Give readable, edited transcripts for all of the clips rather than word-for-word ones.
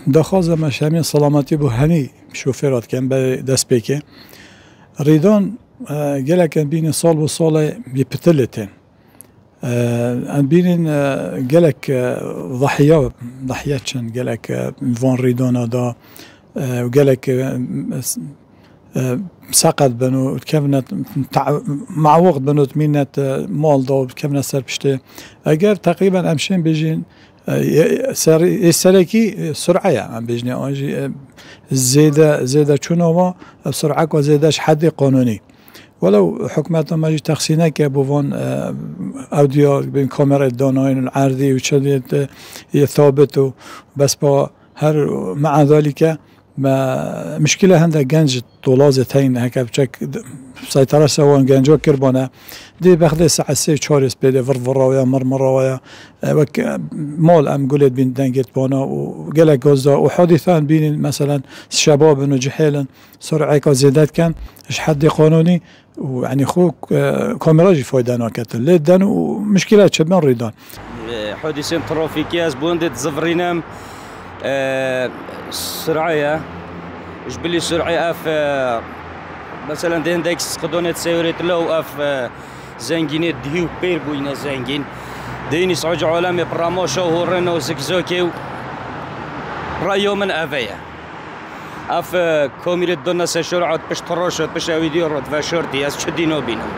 دخوازم همین سلامتی بو همی شوفرات کن به دست بکه ریدان گلکن بین سال و سال بیپتلتن ان بینن گلک ضحیه چن گلک وان ریدانا دا و گلک سقط بنو كيفنا معوق بنو تمينت مال دا كيفنا سر بشته اگر تقريبا امشين بيجين السلكي سرعه عم بيجني اجي زياده شنو بسرعه وزيادش حد قانوني ولو حكومتنا ما جي تخسينه كبوفون اوديو بين كاميرا داناين العرضي وشديت ثابت بس با هر مع ذلك ما مشكلة هنده جنج طولازة تين هكا بشك سيطرة سوان جنجو كربانة دي باخده ساعة سي چارس بيده فرفرا ويا مرمرا ويا وك مال ام قولت بين دنجت بانا وقلق غزة وحادثان بين مثلا شباب انو جحيلا سرعة زيادات كان اش حد قانوني ويعني خوك كاميراجي فايدانا كتن ليدان ومشكلات شبان ريدان حادثين ترافيكي از بوندت زفرينام السرعة جبلي السرعة اف مثلا ديندكس قدونت سيوريت لو اف زنجينيت ديو بير بوينا زنجين ديني سعوج عالمي براما شو هورنا وزكزوكي رأيو من افيا اف كوميرت دونا سشرعات بش تراشت بش اويديو رد وشرطي از شدينو بينم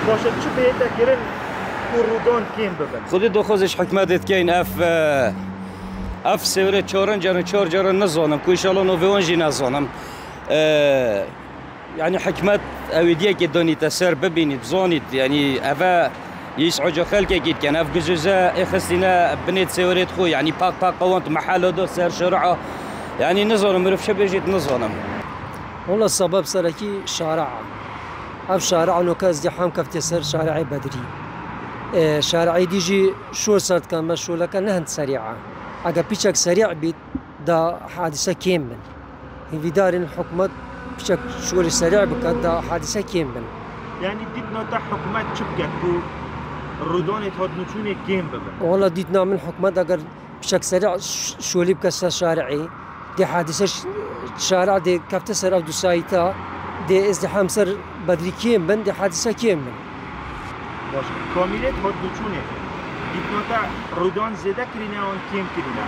باشد چه بهتا کرن ورودان كين ببن خودي دو خوزش حكمتت كين اف سيوري چورن جارن چور جارن نزانم كو انشالله نوفيون جي نزانم يعني حكمت اويديه كي دوني تسر ببيني بزانيت يعني افا يسعج خلق اكيد كان اف جزوزا اخسينا بنيت سيوريت خو يعني باك قوانت محل دو سر شرعه يعني نزانم مرف شبيجيت نزانم والله السبب سركي شارع اف شارع نو كازدحام كفت سر شارع بدري شارعي ديجي شو صارت كان مشغوله كان نهند سريعه اگر پیچک سریع بید دا حادثه کم بن هیوی دارن حکومت پیچک شغل سریع بکد دا حادثه کم بن يعني ديتنا تا حكومت چه بكت كو رودان اتحاد نچونه كم ببن والله ديتنا من حكومت اگر پیچک سریع شغلی بکسته شارعی دی حادثه شارع دی کفته سر او دو سایتا دی ازدحام سر بدری کم بن دی حادثه کم بن باش كامل اتحاد نچونه ديتنا رودان زيادة كرينا وان كيم كرينا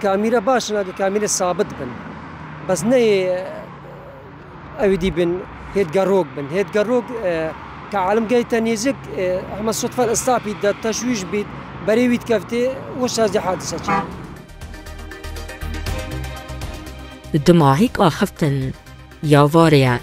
كاميرا باشنا كاميرا ثابت بن بس ني اودي بن هيد جاروك بن هيد جاروك كعالم جاي تنيزك احنا الصدفة الاستابي دا تشويش بيت بريويت كفتي وش هذه حادثة الدماغيك اخفتن يا فاريا